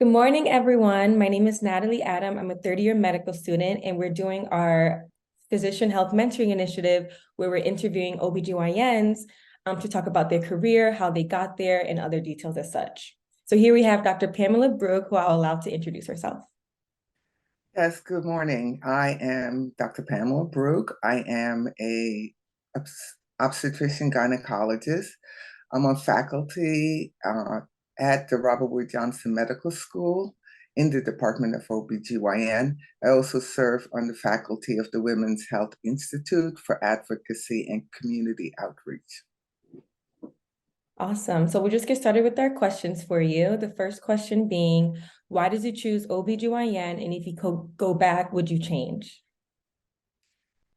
Good morning, everyone. My name is Natalie Adam. I'm a third-year medical student, and we're doing our Physician Health Mentoring Initiative where we're interviewing OBGYNs to talk about their career, how they got there, and other details as such. So here we have Dr. Pamela Brug, who I'll allow to introduce herself. Yes, good morning. I am Dr. Pamela Brug. I am a obstetrician gynecologist. I'm on faculty at the Robert Wood Johnson Medical School in the Department of OBGYN. I also serve on the faculty of the Women's Health Institute for Advocacy and Community Outreach. Awesome. So we'll just get started with our questions for you. The first question being, why did you choose OBGYN? And if you could go back, would you change?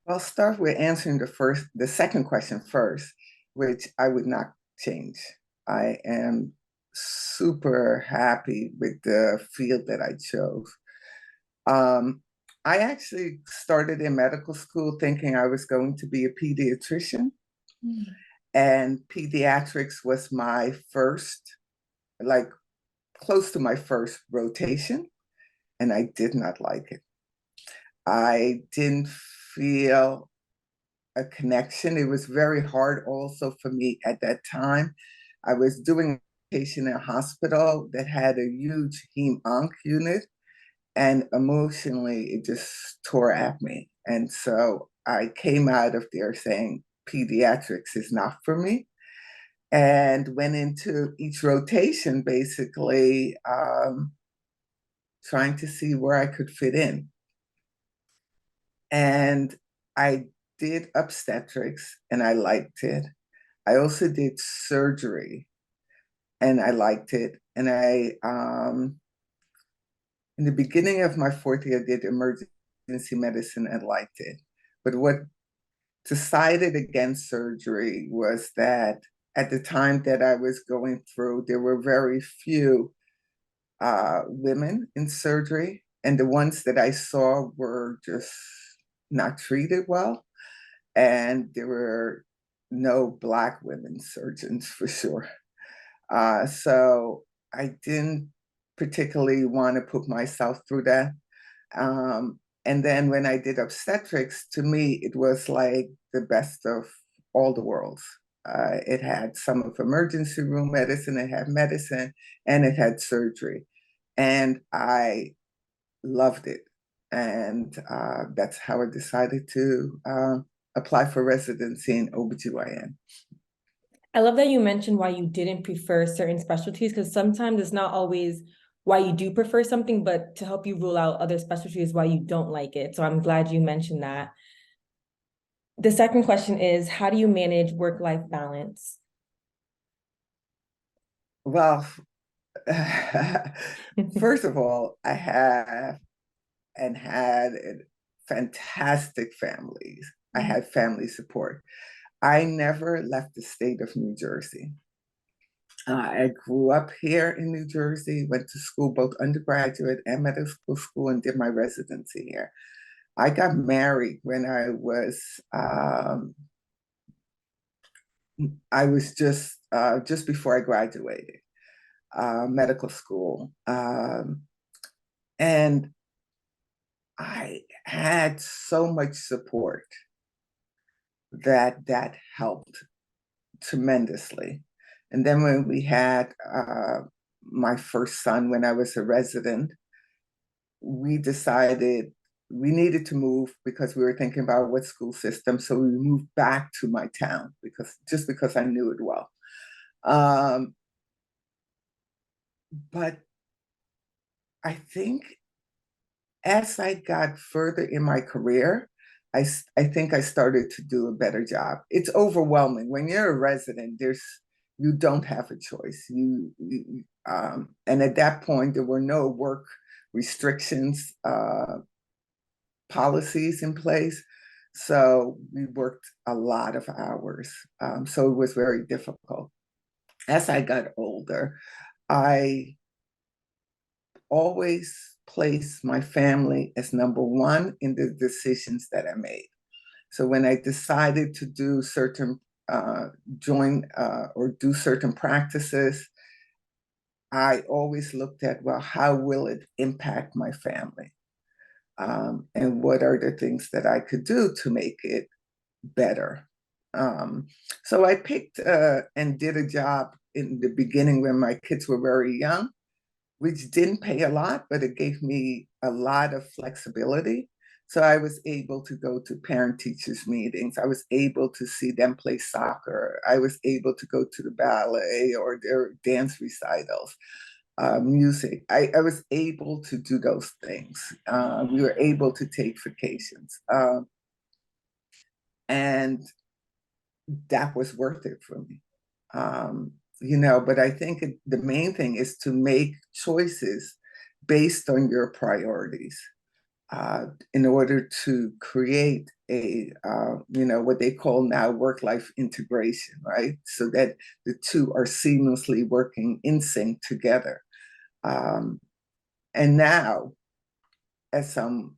I'll start with answering the second question first, which I would not change. I am super happy with the field that I chose. I actually started in medical school thinking I was going to be a pediatrician, and pediatrics was my first, like close to my first rotation, and I did not like it. I didn't feel a connection. It was very hard also for me at that time. I was doing a rotation in a hospital that had a huge heme-onc unit, and emotionally it just tore at me. And so I came out of there saying pediatrics is not for me, and went into each rotation basically trying to see where I could fit in. And I did obstetrics and I liked it. I also did surgery and I liked it. And in the beginning of my fourth year, I did emergency medicine and liked it. But what decided against surgery was that at the time that I was going through, there were very few women in surgery. And the ones that I saw were just not treated well. And there were no Black women surgeons for sure. So I didn't particularly want to put myself through that. And then when I did obstetrics, to me, it was like the best of all the worlds. It had some of emergency room medicine, it had medicine, and it had surgery. And I loved it. And that's how I decided to apply for residency in OBGYN. I love that you mentioned why you didn't prefer certain specialties, because sometimes it's not always why you do prefer something, but to help you rule out other specialties why you don't like it. So I'm glad you mentioned that. The second question is, how do you manage work-life balance? Well, first of all, I have and had fantastic families. I had family support. I never left the state of New Jersey. I grew up here in New Jersey, went to school, both undergraduate and medical school, and did my residency here. I got married when I was just before I graduated medical school, and I had so much support that helped tremendously. And then when we had my first son, when I was a resident, we decided we needed to move because we were thinking about what school system. So we moved back to my town because I knew it well. But I think as I got further in my career, I think I started to do a better job. It's overwhelming. When you're a resident, you don't have a choice. And at that point, there were no work restrictions policies in place. So we worked a lot of hours. So it was very difficult. As I got older, I always placed my family as number one in the decisions that I made. So when I decided to do certain, join or do certain practices, I always looked at, well, how will it impact my family? And what are the things that I could do to make it better? So I picked and did a job in the beginning when my kids were very young, which didn't pay a lot, but it gave me a lot of flexibility. So I was able to go to parent teachers meetings. I was able to see them play soccer. I was able to go to the ballet or their dance recitals, music. I was able to do those things. We were able to take vacations. And that was worth it for me. But I think the main thing is to make choices based on your priorities in order to create what they call now work-life integration, right? So that the two are seamlessly working in sync together. And now, as I'm,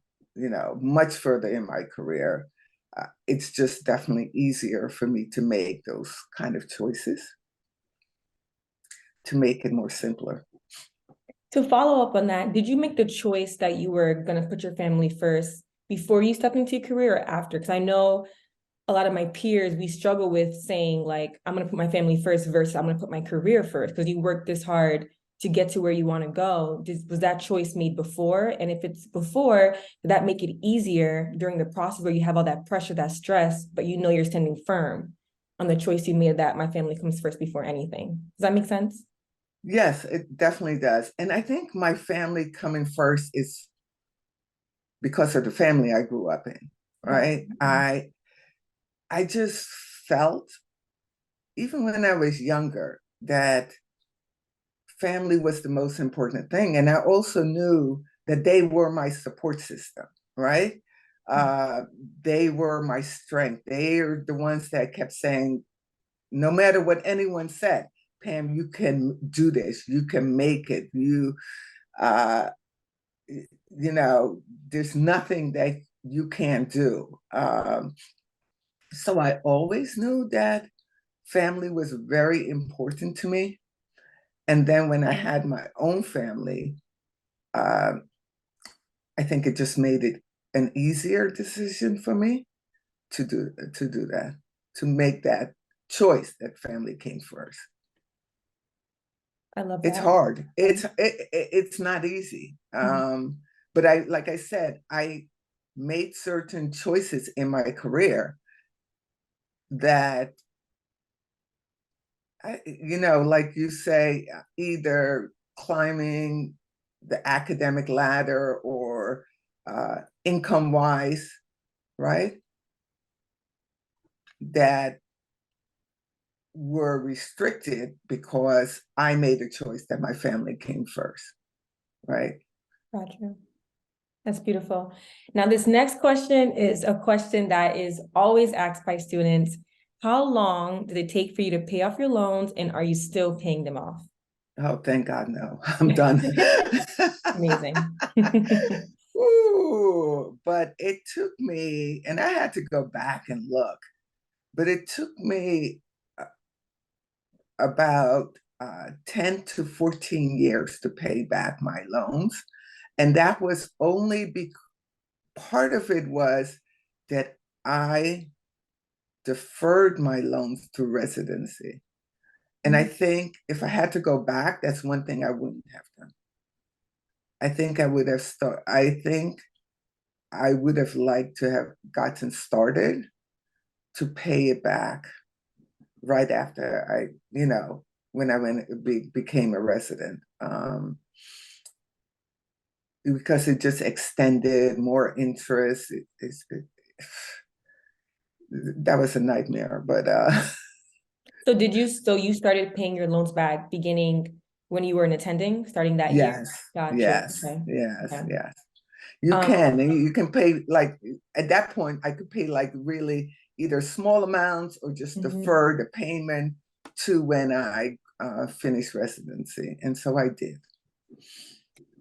much further in my career, it's just definitely easier for me to make those kind of choices to make it more simpler. To follow up on that, did you make the choice that you were going to put your family first before you stepped into your career or after? Because I know a lot of my peers, we struggle with saying like, I'm going to put my family first versus I'm going to put my career first, because you worked this hard to get to where you want to go. Was that choice made before? And if it's before, did that make it easier during the process where you have all that pressure, that stress, but you know you're standing firm on the choice you made that my family comes first before anything? Does that make sense? Yes, it definitely does. And I think my family coming first is because of the family I grew up in, right? I just felt, even when I was younger, that family was the most important thing. And I also knew that they were my support system, right? Uh, they were my strength. They are the ones that kept saying, no matter what anyone said, Pam, you can do this, you can make it, uh, there's nothing that you can't do. So I always knew that family was very important to me. And then when I had my own family, uh, I think it just made it an easier decision for me to do that, to make that choice that family came first. I love It's that. hard. It's not easy. But like I said, I made certain choices in my career that like you say, either climbing the academic ladder or income wise, right? That were restricted because I made a choice that my family came first, right? Gotcha. That's beautiful. Now, this next question is a question that is always asked by students. How long did it take for you to pay off your loans, and are you still paying them off? Oh, thank God, no. I'm done. Amazing. Ooh, but it took me, and I had to go back and look, but it took me about 10 to 14 years to pay back my loans. And that was only because part of it was that I deferred my loans through residency. And I think if I had to go back, that's one thing I wouldn't have done. I think I would have liked to have gotten started to pay it back right after when became a resident. Because it just extended more interest. That was a nightmare, but So you started paying your loans back beginning when you were in attending, starting that year? yes, Got you. yes, Okay. yes, Yeah. yes. You can, and you can pay like at that point. I could pay like really either small amounts or just defer the payment to when I finished residency, and so I did.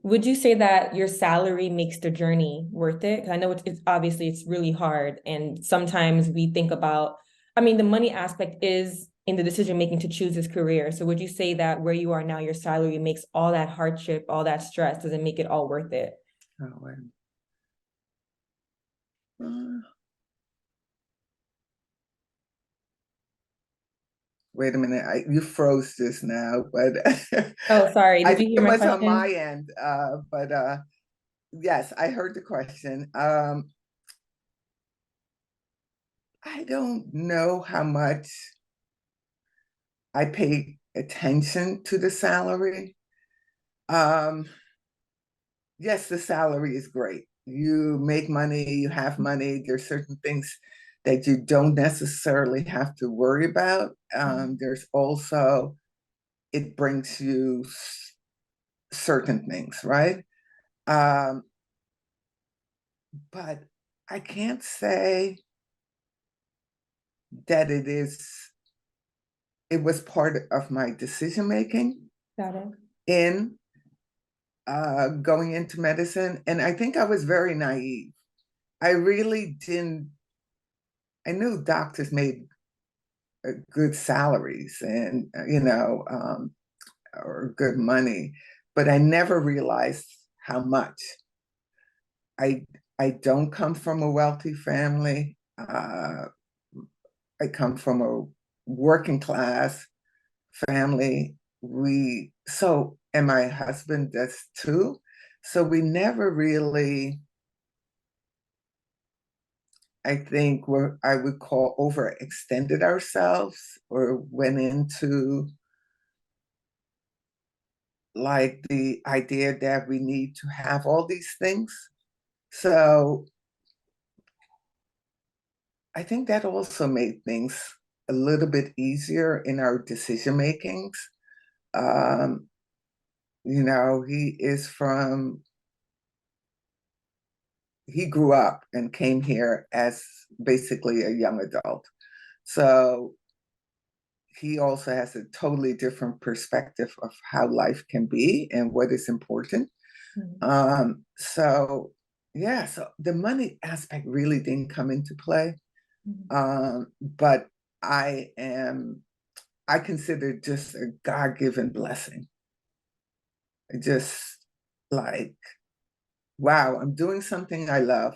Would you say that your salary makes the journey worth it? Because I know it's obviously it's really hard, and sometimes we think about, I mean, the money aspect is in the decision making to choose this career. So would you say that where you are now, your salary makes all that hardship, all that stress, does it make it all worth it? Oh, wait a minute, you froze just now, but Oh, sorry. I Did you think hear it my was on my question? end. But yes, I heard the question. I don't know how much I pay attention to the salary. Um, yes, the salary is great. You make money, you have money. There's certain things that you don't necessarily have to worry about. There's also, it brings you certain things, right? Um, but I can't say that it was part of my decision making Got it. in going into medicine. And I think I was very naive. I really didn't, I knew doctors made good salaries and, or good money, but I never realized how much. I, I don't come from a wealthy family. I come from a working class family. And my husband does too. So we never really, I think, what I would call overextended ourselves or went into like the idea that we need to have all these things. So I think that also made things a little bit easier in our decision makings. Um, he is he grew up and came here as basically a young adult. So he also has a totally different perspective of how life can be and what is important. So yeah, so the money aspect really didn't come into play. But I consider it just a God-given blessing. Just like, wow, I'm doing something I love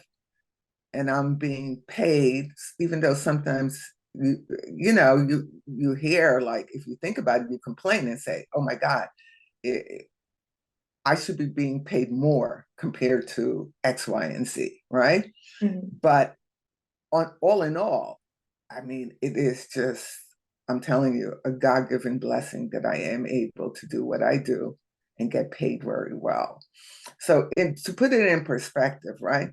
and I'm being paid, even though sometimes you hear, like, if you think about it, you complain and say, oh my God, I should be being paid more compared to X, Y, and Z, right? But all in all, I mean, it is just, I'm telling you, a God-given blessing that I am able to do what I do and get paid very well. So to put it in perspective, right?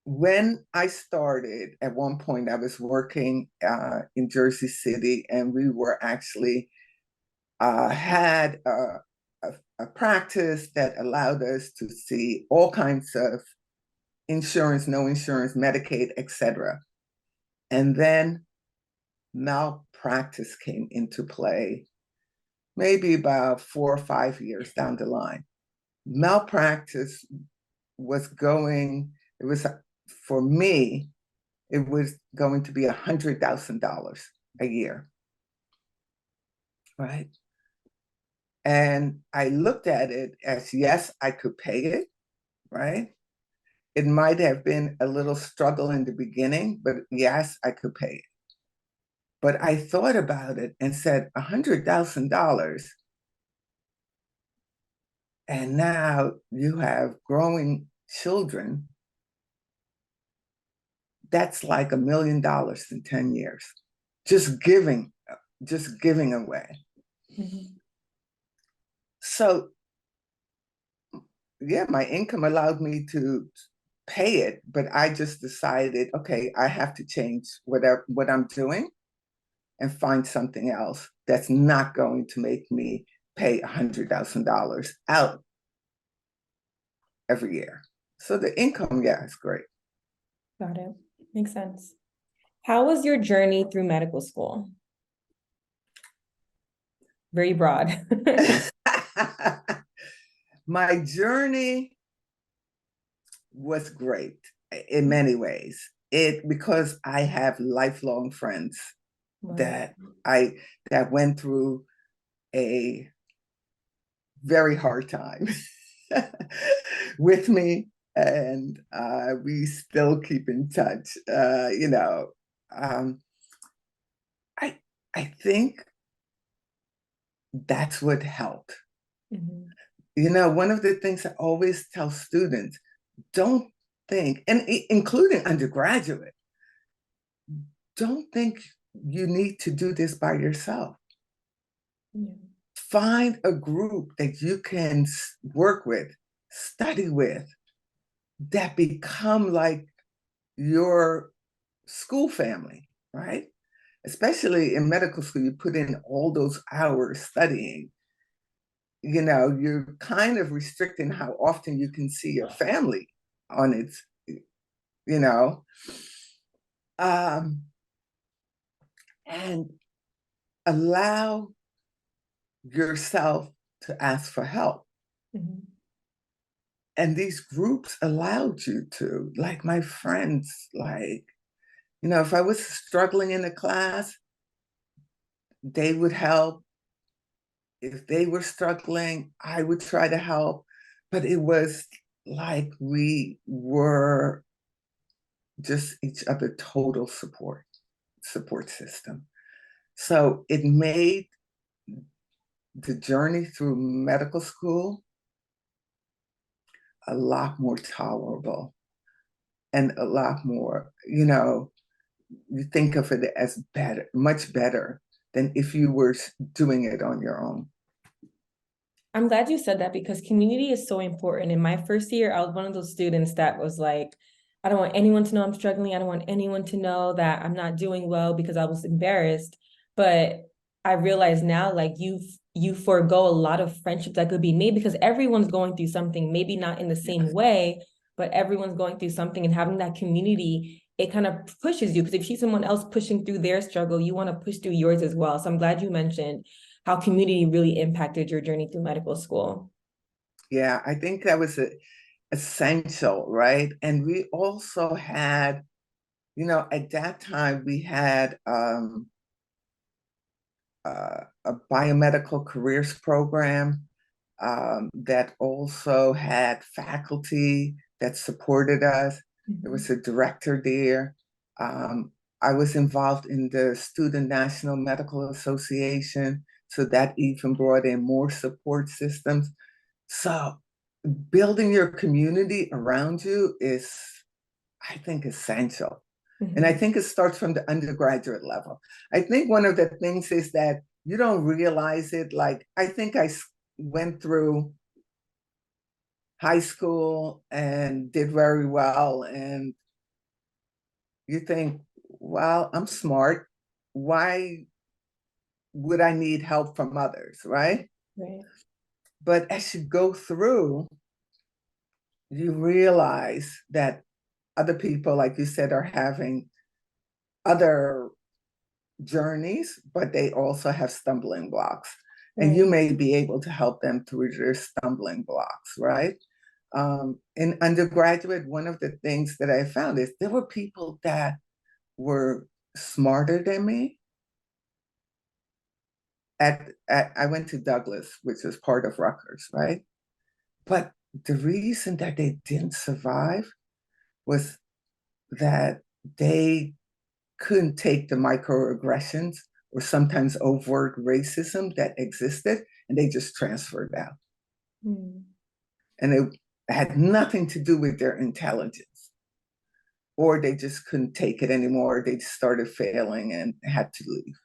When I started, at one point, I was working in Jersey City, and we were actually had a practice that allowed us to see all kinds of insurance, no insurance, Medicaid, etc. And then malpractice came into play, maybe about 4 or 5 years down the line. Malpractice it was, for me, it was going to be $100,000 a year, right? And I looked at it as, yes, I could pay it, right? It might have been a little struggle in the beginning, but yes, I could pay it. But I thought about it and said, $100,000, and now you have growing children. That's like $1 million in 10 years, just giving away. So yeah, my income allowed me to pay it, but I just decided, okay, I have to change what I'm doing and find something else that's not going to make me pay $100,000 out every year. So the income, yeah, is great. Got it. Makes sense. How was your journey through medical school? Very broad. My journey was great in many ways. Because I have lifelong friends Wow. that I that went through a very hard time with me, and we still keep in touch. I I think that's what helped. Mhm. One of the things I always tell students, don't think, and including undergraduate, don't think you need to do this by yourself. Yeah. Find a group that you can work with, study with, that become like your school family, right? Especially in medical school, you put in all those hours studying. You're kind of restricting how often you can see your family on its, you know, um, and allow yourself to ask for help. Mhm. And these groups allowed you to, like my friends, if I was struggling in a class, they would help. If they were struggling, I would try to help. But it was like we were just each other total support system. So it made the journey through medical school a lot more tolerable and a lot more, you think of it as better, much better than if you were doing it on your own. I'm glad you said that because community is so important. In my first year, I was one of those students that was like, I don't want anyone to know I'm struggling. I don't want anyone to know that I'm not doing well because I was embarrassed. But I realize now, like you forego a lot of friendships that could be made because everyone's going through something, maybe not in the same Yes. way, but everyone's going through something, and having that community, it kind of pushes you because if you see someone else pushing through their struggle, you want to push through yours as well. So I'm glad you mentioned how community really impacted your journey through medical school. Yeah, I think that was essential, right? And we also had, at that time, we had a biomedical careers program that also had faculty that supported us. There Mhm. was a director there. Um, I was involved in the Student National Medical Association, so that even brought in more support systems. So building your community around you is, I think, essential. And I Mhm. think it starts from the undergraduate level. I think one of the things is that you don't realize it. Like, I think I went through high school and did very well. And you think, well, I'm smart. Why would I need help from others? Right. Right. But as you go through, you realize that other people, like you said, are having other journeys, but they also have stumbling blocks. And you Right. may be able to help them through their stumbling blocks, right? In undergraduate, one of the things that I found is there were people that were smarter than me. I went to Douglas, which is part of Rutgers, right? But the reason that they didn't survive was that they couldn't take the microaggressions or sometimes overt racism that existed, and they just transferred out. Mm. And it had nothing to do with their intelligence, or they just couldn't take it anymore. They started failing and had to leave,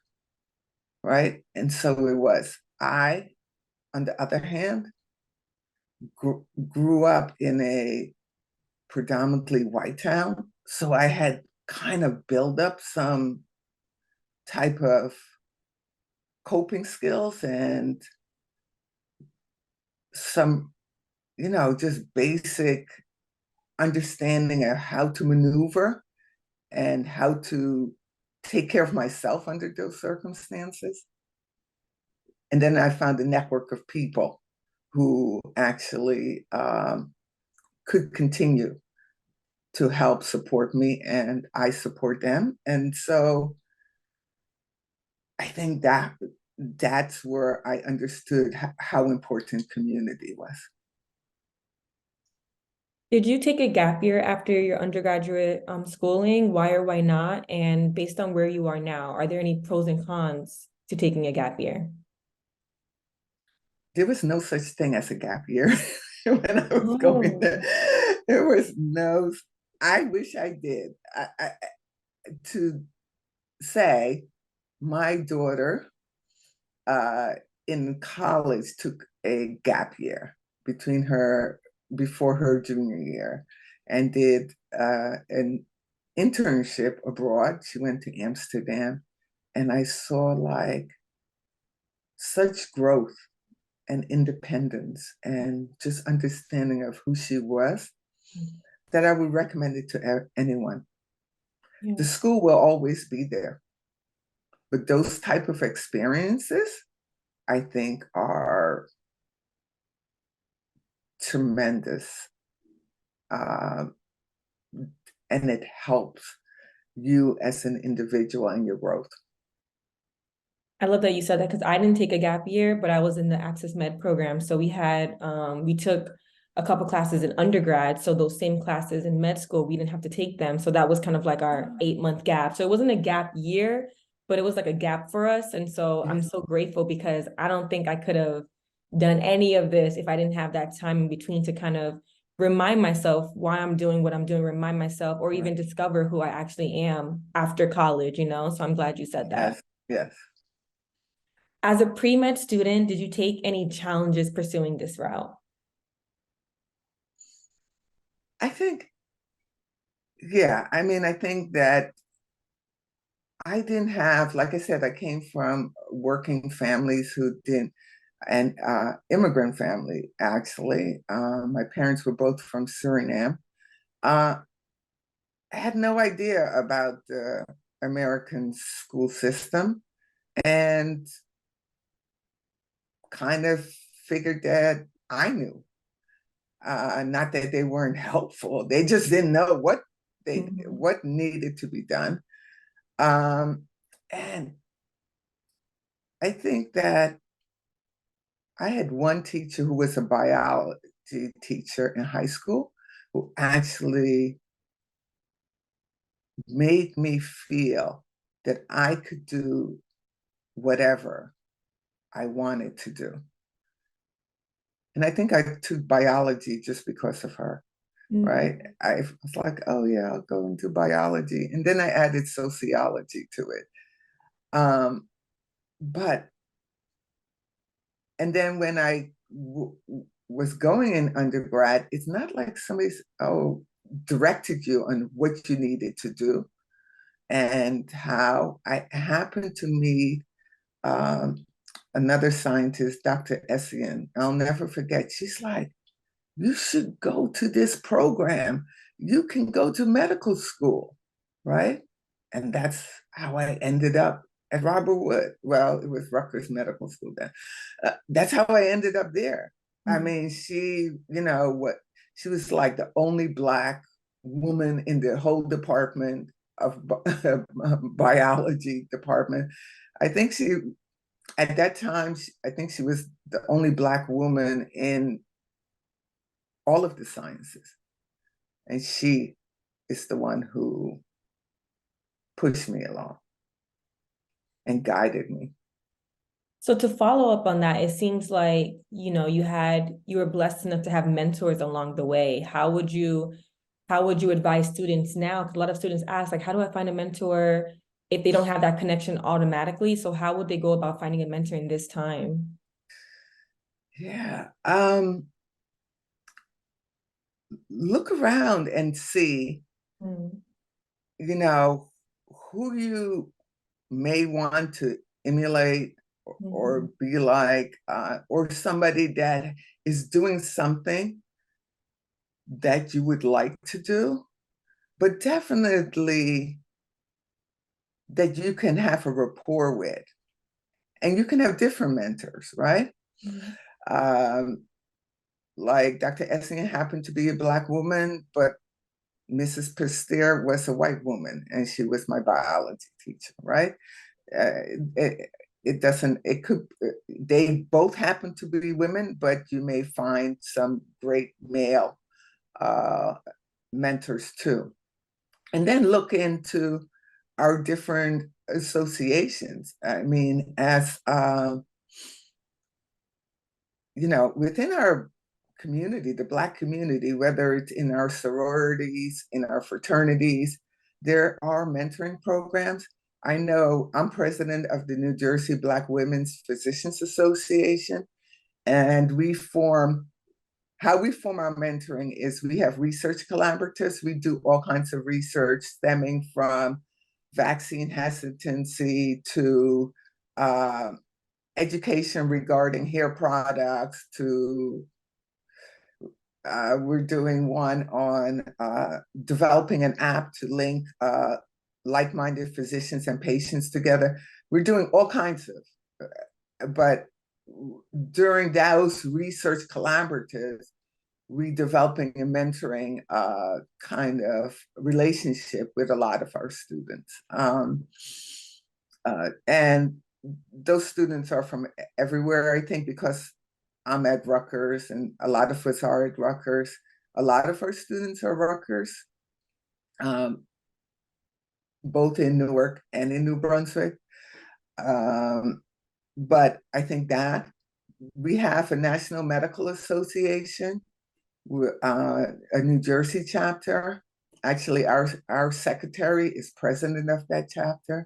right? And so it was. I, on the other hand, grew up in a predominantly white town. So I had kind of built up some type of coping skills and some, just basic understanding of how to maneuver and how to take care of myself under those circumstances. And then I found a network of people who actually could continue to help support me, and I support them. And so I think that's where I understood how important community was. Did you take a gap year after your undergraduate schooling? Why or why not? And based on where you are now, are there any pros and cons to taking a gap year? There was no such thing as a gap year when I was going Oh, there. There was no, I wish I did. To say my daughter uh, in college took a gap year between her before her junior year and did an internship abroad. She went to Amsterdam, and I saw like such growth and independence and just understanding of who she was that I would recommend it to anyone. yeah. The school will always be there, but those type of experiences, I think, are tremendous, uh, and it helps you as an individual and your growth. I love that you said that because I didn't take a gap year, but I was in the Access Med program. So we took a couple classes in undergrad. So those same classes in med school, we didn't have to take them. So that was kind of like our 8-month gap. So it wasn't a gap year, but it was like a gap for us. And so I'm so grateful because I don't think I could have done any of this if I didn't have that time in between to kind of remind myself why I'm doing what I'm doing, remind myself, or even discover who I actually am after college, you know? So I'm glad you said that. Yes, yes. As a pre-med student, did you take any challenges pursuing this route? I think, yeah, I mean, I think that I didn't have, like I said, I came from working families who didn't, and immigrant family, actually. My parents were both from Suriname. Uh, I had no idea about the American school system and kind of figured that I knew. Not that they weren't helpful, they just didn't know what needed to be done. Um, and I think that I had one teacher who was a biology teacher in high school who actually made me feel that I could do whatever I wanted to do. And I think I took biology just because of her, right? I was like, oh yeah, I'll go into biology. And then I added sociology to it. But, and then when I was going in undergrad, it's not like somebody's, directed you on what you needed to do and how. I happened to meet um, another scientist, Dr. Essien. I'll never forget. She's like, you should go to this program. You can go to medical school, right? And that's how I ended up at Robert Wood. Well, it was Rutgers Medical School then. That's how I ended up there. I mean, she was like the only Black woman in the whole department of biology department. I think at that time, I think she was the only Black woman in all of the sciences. And she is the one who pushed me along and guided me. So to follow up on that, it seems like, you were blessed enough to have mentors along the way. How would you advise students now? Because a lot of students ask, like, how do I find a mentor if they don't have that connection automatically? So how would they go about finding a mentor in this time? Yeah. Look around and see, Mm, you know, who you may want to emulate or mhm, be like, or somebody that is doing something that you would like to do, but definitely that you can have a rapport with. And you can have different mentors, right? mhm. Um, like Dr. Essing happened to be a Black woman, but Mrs. Pasteur was a white woman, and she was my biology teacher, right? it doesn't, it could, they both happen to be women, but you may find some great male mentors too. And then look into our different associations. I mean, as within our community, the Black community, whether it's in our sororities, in our fraternities, there are mentoring programs. I know I'm president of the New Jersey Black Women's Physicians Association, and how we form our mentoring is we have research collaboratives. We do all kinds of research stemming from vaccine hesitancy to education regarding hair products to we're doing one on developing an app to link like-minded physicians and patients together. We're doing all kinds of, but during those research collaboratives, we developing and mentoring kind of relationship with a lot of our students. And those students are from everywhere, I think, because I'm at Rutgers and a lot of us are at Rutgers. A lot of our students are Rutgers, both in Newark and in New Brunswick. But I think that we have a National Medical Association, a New Jersey chapter. Actually, our secretary is president of that chapter.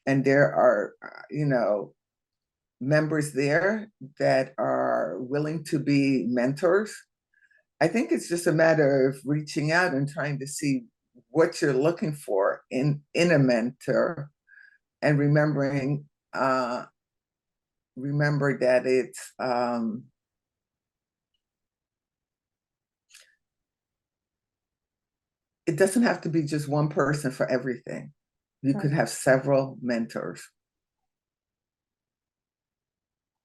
And there are, members there that are willing to be mentors. I think it's just a matter of reaching out and trying to see what you're looking for in a mentor, and remember that it's it doesn't have to be just one person for everything. You could have several mentors.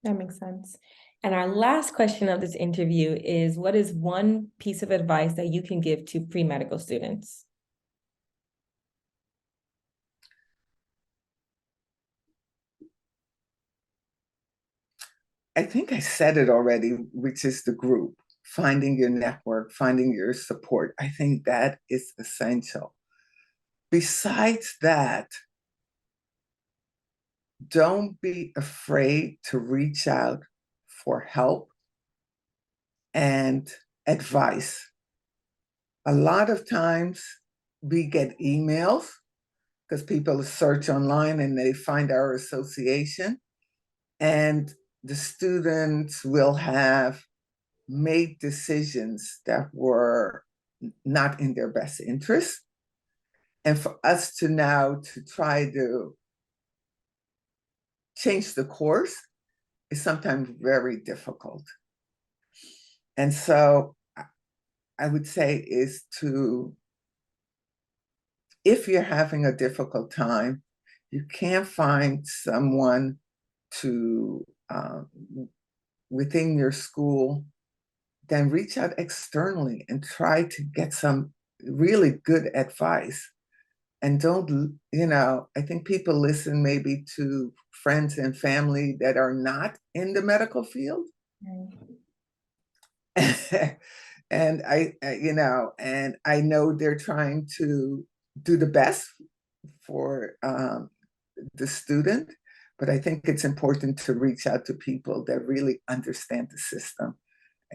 That makes sense. And our last question of this interview is, what is one piece of advice that you can give to pre-medical students? I think I said it already, which is the group, finding your network, finding your support. I think that is essential. Besides that, don't be afraid to reach out for help and advice. A lot of times we get emails because people search online and they find our association, and the students will have made decisions that were not in their best interest. And for us to now to try to change the course is sometimes very difficult. And so I would say is if you're having a difficult time, you can't find someone to within your school, then reach out externally and try to get some really good advice. And don't, I think people listen maybe to friends and family that are not in the medical field. And I know they're trying to do the best for the student, but I think it's important to reach out to people that really understand the system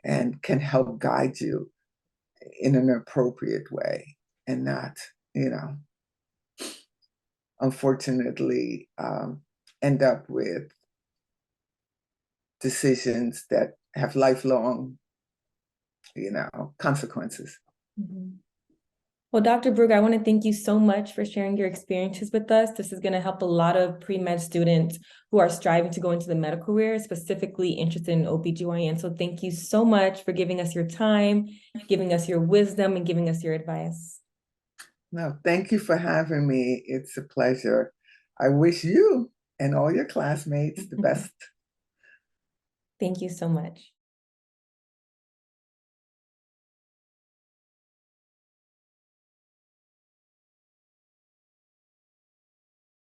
and can help guide you in an appropriate way, and not, unfortunately, end up with decisions that have lifelong, consequences. Mm-hmm. Well, Dr. Brug, I want to thank you so much for sharing your experiences with us. This is going to help a lot of pre-med students who are striving to go into the medical career, specifically interested in OBGYN. So thank you so much for giving us your time, giving us your wisdom, and giving us your advice. No, thank you for having me. It's a pleasure. I wish you and all your classmates the best. Thank you so much.